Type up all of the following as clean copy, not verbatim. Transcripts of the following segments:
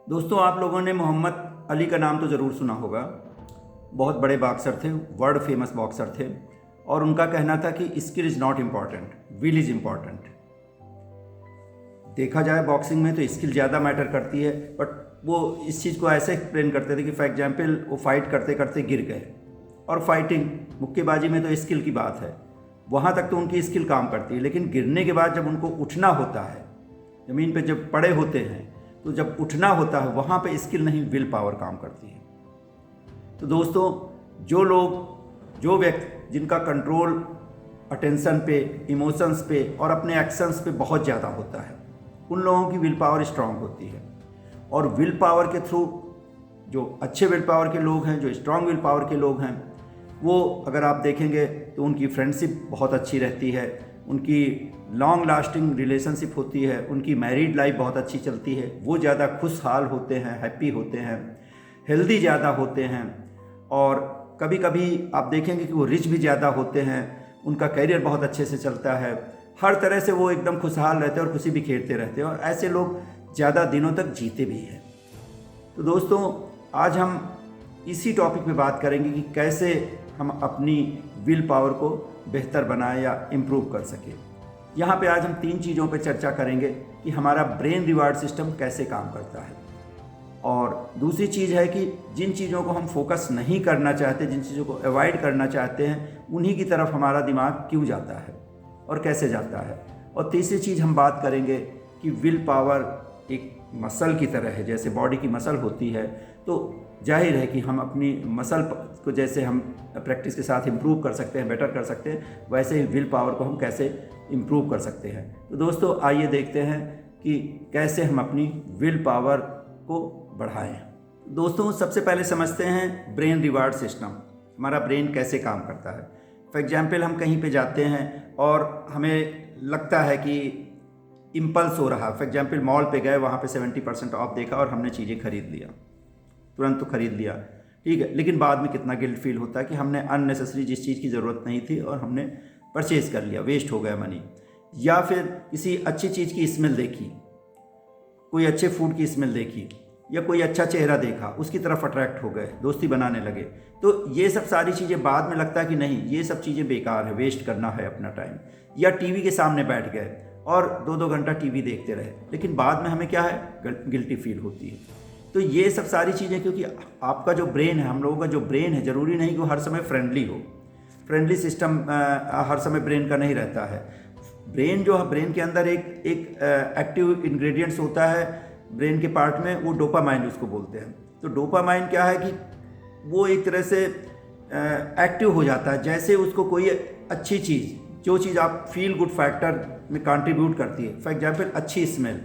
दोस्तों, आप लोगों ने मोहम्मद अली का नाम तो ज़रूर सुना होगा। बहुत बड़े बॉक्सर थे, वर्ल्ड फेमस बॉक्सर थे। और उनका कहना था कि skill is not important, will is important. देखा जाए बॉक्सिंग में तो स्किल ज़्यादा मैटर करती है, बट वो इस चीज़ को ऐसे एक्सप्लेन करते थे कि फॉर एग्जाम्पल वो फाइट करते करते गिर गए, और फाइटिंग मुक्केबाजी में तो स्किल की बात है, वहाँ तक तो उनकी स्किल काम करती है, लेकिन गिरने के बाद जब उनको उठना होता है, ज़मीन पे जब पड़े होते हैं, तो जब उठना होता है वहाँ पे स्किल नहीं, विल पावर काम करती है। तो दोस्तों, जो व्यक्ति जिनका कंट्रोल अटेंशन पे, इमोशंस पे और अपने एक्शंस पे बहुत ज़्यादा होता है, उन लोगों की विल पावर स्ट्रांग होती है। और विल पावर के थ्रू जो अच्छे विल पावर के लोग हैं, जो स्ट्रांग विल पावर के लोग हैं, वो अगर आप देखेंगे तो उनकी फ्रेंडशिप बहुत अच्छी रहती है, उनकी लॉन्ग लास्टिंग रिलेशनशिप होती है, उनकी मैरिड लाइफ बहुत अच्छी चलती है, वो ज़्यादा खुशहाल होते हैं, हैप्पी होते हैं, हेल्दी ज़्यादा होते हैं। और कभी कभी आप देखेंगे कि वो रिच भी ज़्यादा होते हैं, उनका करियर बहुत अच्छे से चलता है, हर तरह से वो एकदम खुशहाल रहते हैं और खुशी भी खेलते रहते हैं, और ऐसे लोग ज़्यादा दिनों तक जीते भी हैं। तो दोस्तों, आज हम इसी टॉपिक पे बात करेंगे कि कैसे हम अपनी विल पावर को बेहतर बनाएं या इम्प्रूव कर सकें। यहाँ पे आज हम 3 चीज़ों पे चर्चा करेंगे कि हमारा ब्रेन रिवार्ड सिस्टम कैसे काम करता है, और दूसरी चीज़ है कि जिन चीज़ों को हम फोकस नहीं करना चाहते, जिन चीज़ों को अवॉइड करना चाहते हैं, उन्हीं की तरफ हमारा दिमाग क्यों जाता है और कैसे जाता है। और तीसरी चीज़ हम बात करेंगे कि विल पावर एक मसल की तरह है, जैसे बॉडी की मसल होती है, तो जाहिर है कि हम अपनी मसल को जैसे हम प्रैक्टिस के साथ इम्प्रूव कर सकते हैं, बेटर कर सकते हैं, वैसे ही विल पावर को हम कैसे इम्प्रूव कर सकते हैं। तो दोस्तों, आइए देखते हैं कि कैसे हम अपनी विल पावर को बढ़ाएं। दोस्तों, सबसे पहले समझते हैं ब्रेन रिवार्ड सिस्टम, हमारा ब्रेन कैसे काम करता है। फॉर एग्जाम्पल, हम कहीं पे जाते हैं और हमें लगता है कि इम्पल्स हो रहा। फॉर एग्जाम्पल, मॉल पे गए, वहाँ पे 70% ऑफ देखा और हमने चीज़ें खरीद लिया, तुरंत तो खरीद लिया, ठीक है, लेकिन बाद में कितना गिल्ट फील होता है कि हमने अननेसेसरी जिस चीज़ की ज़रूरत नहीं थी और हमने परचेज़ कर लिया, वेस्ट हो गया मनी। या फिर किसी अच्छी चीज़ की स्मेल देखी, कोई अच्छे फूड की स्मेल देखी, या कोई अच्छा चेहरा देखा, उसकी तरफ अट्रैक्ट हो गए, दोस्ती बनाने लगे। तो ये सब सारी चीज़ें बाद में लगता है कि नहीं, ये सब चीज़ें बेकार है, वेस्ट करना है अपना टाइम। या टीवी के सामने बैठ गए और 2-2 घंटा टीवी देखते रहे, लेकिन बाद में हमें क्या है, गिल्टी फील होती है। तो ये सब सारी चीज़ें, क्योंकि आपका जो ब्रेन है, हम लोगों का जो ब्रेन है, ज़रूरी नहीं कि वो हर समय फ्रेंडली हो। फ्रेंडली सिस्टम हर समय ब्रेन का नहीं रहता है। ब्रेन के अंदर एक एक्टिव इंग्रेडिएंट्स होता है ब्रेन के पार्ट में, वो डोपामाइन उसको बोलते हैं। तो डोपामाइन क्या है कि वो एक तरह से एक्टिव हो जाता है जैसे उसको कोई अच्छी चीज़, जो चीज़ आप फील गुड फैक्टर में कंट्रीब्यूट करती है। फॉर एग्जांपल, अच्छी स्मेल,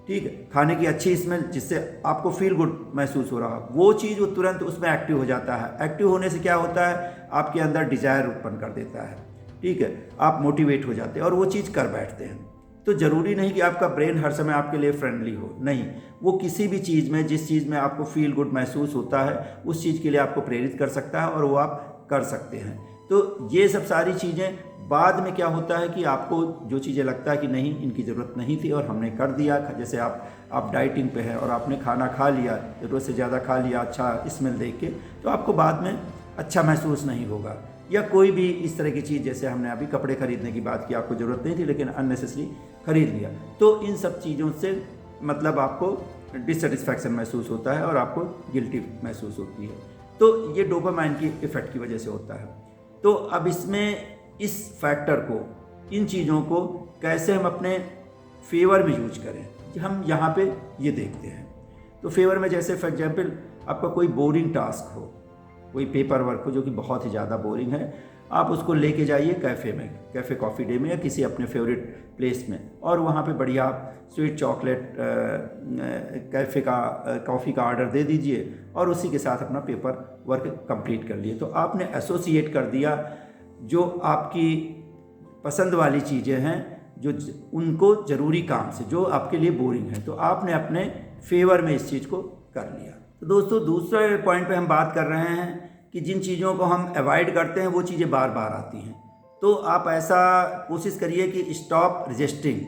ठीक है, खाने की अच्छी स्मेल जिससे आपको फील गुड महसूस हो रहा, वो चीज़ वो तुरंत उसमें एक्टिव हो जाता है। एक्टिव होने से क्या होता है, आपके अंदर डिज़ायर उत्पन्न कर देता है, ठीक है, आप मोटिवेट हो जाते हैं और वो चीज़ कर बैठते हैं। तो ज़रूरी नहीं कि आपका ब्रेन हर समय आपके लिए फ्रेंडली हो, नहीं, वो किसी भी चीज़ में, जिस चीज़ में आपको फील गुड महसूस होता है, उस चीज़ के लिए आपको प्रेरित कर सकता है और वो आप कर सकते हैं। तो ये सब सारी चीज़ें बाद में क्या होता है कि आपको जो चीज़ें लगता है कि नहीं, इनकी ज़रूरत नहीं थी और हमने कर दिया, जैसे आप डाइटिंग पे हैं और आपने खाना खा लिया, ज़रूरत से ज़्यादा खा लिया अच्छा स्मेल देख के, तो आपको बाद में अच्छा महसूस नहीं होगा। या कोई भी इस तरह की चीज़, जैसे हमने अभी कपड़े खरीदने की बात की, आपको ज़रूरत नहीं थी लेकिन अननेसेसरी खरीद लिया, तो इन सब चीज़ों से मतलब आपको डिससेटिस्फैक्शन महसूस होता है और आपको गिल्टी महसूस होती है। तो ये डोपामाइन की इफ़ेक्ट की वजह से होता है। तो अब इसमें इस फैक्टर को, इन चीज़ों को कैसे हम अपने फेवर में यूज करें, कि हम यहाँ पे ये देखते हैं। तो फेवर में, जैसे फॉर एग्जांपल, आपका कोई बोरिंग टास्क हो, कोई पेपर वर्क हो जो कि बहुत ही ज़्यादा बोरिंग है, आप उसको लेके जाइए कैफ़े में, कैफ़े कॉफ़ी डे में या किसी अपने फेवरेट प्लेस में, और वहाँ पे बढ़िया आप स्वीट चॉकलेट कैफ़े का कॉफ़ी का ऑर्डर दे दीजिए और उसी के साथ अपना पेपर वर्क कंप्लीट कर लिए। तो आपने एसोसिएट कर दिया जो आपकी पसंद वाली चीज़ें हैं, जो उनको ज़रूरी काम से, जो आपके लिए बोरिंग है, तो आपने अपने फेवर में इस चीज़ को कर लिया। तो दोस्तों, दूसरे पॉइंट पे हम बात कर रहे हैं कि जिन चीज़ों को हम अवॉइड करते हैं वो चीज़ें बार बार आती हैं। तो आप ऐसा कोशिश करिए कि स्टॉप रजिस्टिंग,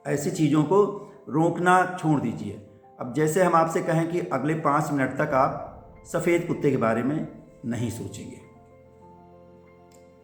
ऐसी चीज़ों को रोकना छोड़ दीजिए। अब जैसे हम आपसे कहें कि अगले 5 मिनट तक आप सफ़ेद कुत्ते के बारे में नहीं सोचेंगे,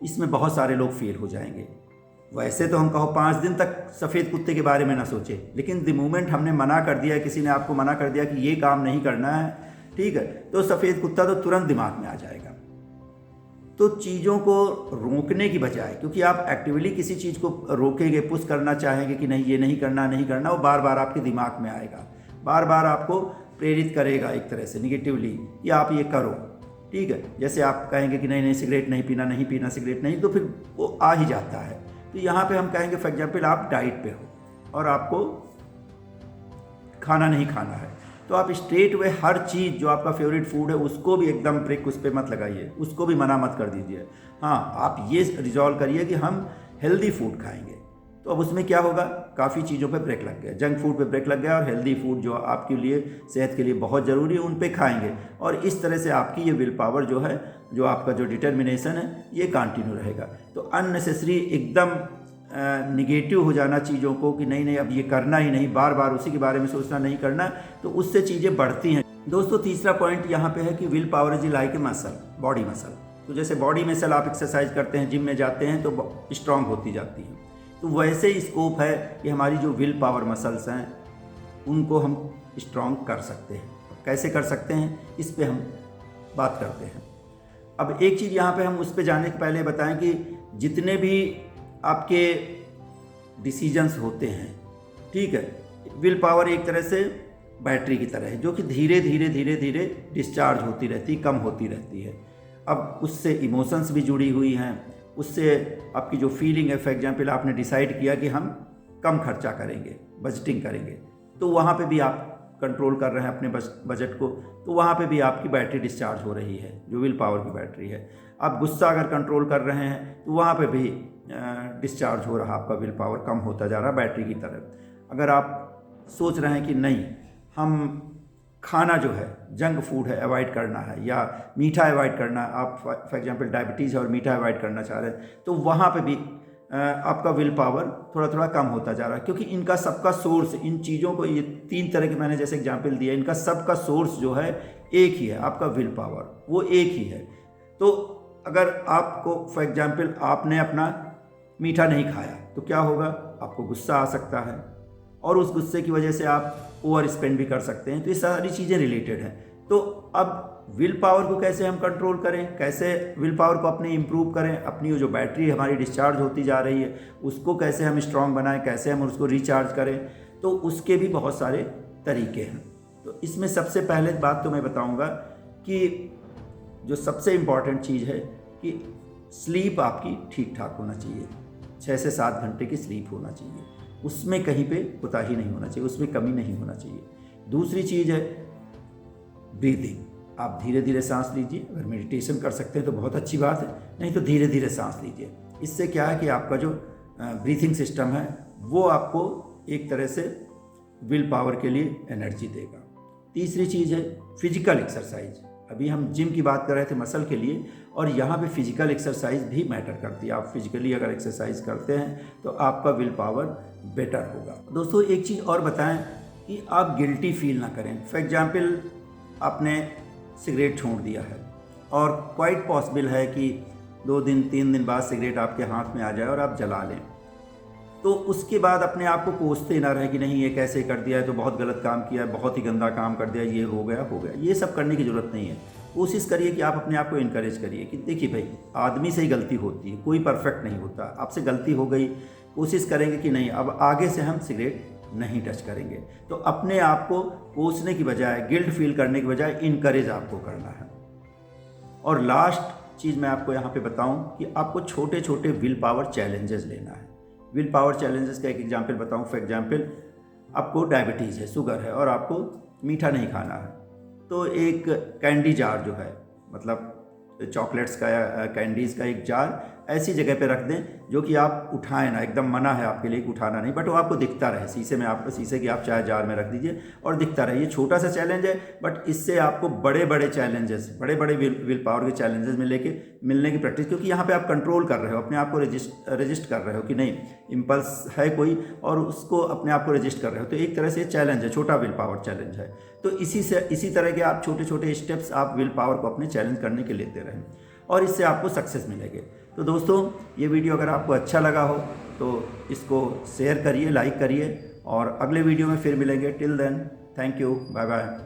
इसमें बहुत सारे लोग फेल हो जाएंगे। वैसे तो हम कहो 5 दिन तक सफ़ेद कुत्ते के बारे में ना सोचे, लेकिन द मोमेंट हमने मना कर दिया, किसी ने आपको मना कर दिया कि ये काम नहीं करना है, ठीक है, तो सफ़ेद कुत्ता तो तुरंत दिमाग में आ जाएगा। तो चीज़ों को रोकने की बजाय, क्योंकि आप एक्टिवली किसी चीज़ को रोकेंगे, पुश करना चाहेंगे कि नहीं ये नहीं करना नहीं करना, वो बार बार आपके दिमाग में आएगा, बार बार आपको प्रेरित करेगा एक तरह से निगेटिवली कि आप ये करो, ठीक है। जैसे आप कहेंगे कि नहीं नहीं सिगरेट नहीं पीना सिगरेट नहीं, तो फिर वो आ ही जाता है। तो यहाँ पे हम कहेंगे फॉर एग्जाम्पल आप डाइट पे हो और आपको खाना नहीं खाना है, तो आप स्ट्रेट वे हर चीज़ जो आपका फेवरेट फूड है उसको भी एकदम ब्रेक उस पर मत लगाइए, उसको भी मना मत कर दीजिए। हाँ, आप ये रिजॉल्व करिए कि हम हेल्दी फूड खाएंगे। तो अब उसमें क्या होगा, काफ़ी चीज़ों पे ब्रेक लग गया, जंक फूड पे ब्रेक लग गया और हेल्दी फूड जो आपके लिए सेहत के लिए बहुत ज़रूरी है उन पे खाएंगे। और इस तरह से आपकी ये विल पावर जो है, जो आपका जो डिटर्मिनेशन है, ये कंटिन्यू रहेगा। तो अननेसेसरी एकदम निगेटिव हो जाना चीज़ों को कि नहीं नहीं अब ये करना ही नहीं, बार बार उसी के बारे में सोचना नहीं करना, तो उससे चीज़ें बढ़ती हैं। दोस्तों तीसरा पॉइंट यहाँ पे है कि will power is like a muscle, body muscle. तो जैसे बॉडी मसल आप एक्सरसाइज करते हैं, जिम में जाते हैं तो स्ट्रांग होती जाती है, तो वैसे ही स्कोप है कि हमारी जो विल पावर मसल्स हैं उनको हम स्ट्रांग कर सकते हैं। कैसे कर सकते हैं इस पे हम बात करते हैं। अब एक चीज़ यहाँ पे हम उस पे जाने के पहले बताएं कि जितने भी आपके डिसीजंस होते हैं, ठीक है, विल पावर एक तरह से बैटरी की तरह है जो कि धीरे धीरे धीरे धीरे डिस्चार्ज होती रहती, कम होती रहती है। अब उससे इमोशंस भी जुड़ी हुई हैं, उससे आपकी जो फीलिंग है, फॉर एग्जाम्पल आपने डिसाइड किया कि हम कम खर्चा करेंगे, बजटिंग करेंगे, तो वहाँ पे भी आप कंट्रोल कर रहे हैं अपने बजट को, तो वहाँ पे भी आपकी बैटरी डिस्चार्ज हो रही है जो विल पावर की बैटरी है। आप गुस्सा अगर कंट्रोल कर रहे हैं तो वहाँ पे भी डिस्चार्ज हो रहा, आपका विल पावर कम होता जा रहा बैटरी की तरह। अगर आप सोच रहे हैं कि नहीं हम खाना जो है जंक फूड है अवॉइड करना है या मीठा अवॉइड करना है, आप फॉर एग्जांपल डायबिटीज़ है और मीठा अवॉइड करना चाह रहे हैं, तो वहाँ पे भी आपका विल पावर थोड़ा थोड़ा कम होता जा रहा है, क्योंकि इनका सबका सोर्स, इन चीज़ों को, ये 3 तरह के मैंने जैसे एग्जांपल दिया, इनका सबका सोर्स जो है एक ही है, आपका विल पावर वो एक ही है। तो अगर आपको फॉर एग्जांपल आपने अपना मीठा नहीं खाया तो क्या होगा, आपको गुस्सा आ सकता है और उस गुस्से की वजह से आप ओवर स्पेंड भी कर सकते हैं। तो ये सारी चीज़ें रिलेटेड हैं। तो अब विल पावर को कैसे हम कंट्रोल करें, कैसे विल पावर को अपनी इम्प्रूव करें, अपनी जो बैटरी हमारी डिस्चार्ज होती जा रही है उसको कैसे हम स्ट्रांग बनाएं, कैसे हम उसको रिचार्ज करें, तो उसके भी बहुत सारे तरीके हैं। तो इसमें सबसे पहले बात तो मैं बताऊंगा कि जो सबसे इम्पॉर्टेंट चीज़ है कि स्लीप आपकी ठीक ठाक होना चाहिए, 6 से 7 घंटे की स्लीप होना चाहिए, उसमें कहीं पे कोताही नहीं होना चाहिए, उसमें कमी नहीं होना चाहिए। दूसरी चीज़ है ब्रीदिंग, आप धीरे धीरे सांस लीजिए, अगर मेडिटेशन कर सकते हैं तो बहुत अच्छी बात है, नहीं तो धीरे धीरे सांस लीजिए। इससे क्या है कि आपका जो ब्रीथिंग सिस्टम है वो आपको एक तरह से विल पावर के लिए एनर्जी देगा। तीसरी चीज़ है फिजिकल एक्सरसाइज। अभी हम जिम की बात कर रहे थे मसल के लिए, और यहाँ पे फिजिकल एक्सरसाइज भी मैटर करती है। आप फिजिकली अगर एक्सरसाइज करते हैं तो आपका विल पावर बेटर होगा। दोस्तों एक चीज़ और बताएं कि आप गिल्टी फील ना करें। फॉर एग्जांपल आपने सिगरेट छोड़ दिया है और क्वाइट पॉसिबल है कि 2 दिन 3 दिन बाद सिगरेट आपके हाथ में आ जाए और आप जला लें, तो उसके बाद अपने आप को कोसते ना रहे कि नहीं ये कैसे कर दिया है, तो बहुत गलत काम किया है, बहुत ही गंदा काम कर दिया, ये हो गया। ये सब करने की ज़रूरत नहीं है। कोशिश करिए कि आप अपने आप को इनकरेज करिए कि देखिए भाई, आदमी से ही गलती होती है, कोई परफेक्ट नहीं होता। आपसे गलती हो गई, कोशिश करेंगे कि नहीं अब आगे से हम सिगरेट नहीं टच करेंगे। तो अपने आप को कोसने की बजाय, गिल्ट फील करने की बजाय इनकरेज आपको करना है। और लास्ट चीज़ मैं आपको यहाँ पे बताऊँ कि आपको छोटे छोटे विल पावर चैलेंजेस लेना है। विल पावर चैलेंजेस का एक एग्जांपल बताऊँ। फॉर एग्जांपल आपको डायबिटीज़ है, शुगर है और आपको मीठा नहीं खाना है, तो एक कैंडी जार जो है, मतलब चॉकलेट्स का या कैंडीज़ का एक जार ऐसी जगह पे रख दें जो कि आप उठाएं ना, एकदम मना है आपके लिए कि उठाना नहीं, बट वो आपको दिखता रहे शीशे में, आप शीशे की आप चाहे जार में रख दीजिए और दिखता रहे। ये छोटा सा चैलेंज है, बट इससे आपको बड़े बड़े चैलेंजेस, बड़े बड़े विल पावर के चैलेंजेस में लेके मिलने की प्रैक्टिस, क्योंकि यहाँ पे आप कंट्रोल कर रहे हो, अपने आप को रजिस्ट कर रहे हो कि नहीं इम्पल्स है कोई और उसको अपने आप को रजिस्ट कर रहे हो। तो एक तरह से चैलेंज है, छोटा विल पावर चैलेंज है। तो इसी तरह के आप छोटे छोटे स्टेप्स आप विल पावर को अपने चैलेंज करने के लेते रहें और इससे आपको सक्सेस मिलेंगे। तो दोस्तों, ये वीडियो अगर आपको अच्छा लगा हो तो इसको शेयर करिए, लाइक करिए और अगले वीडियो में फिर मिलेंगे। Till then, thank you, bye bye.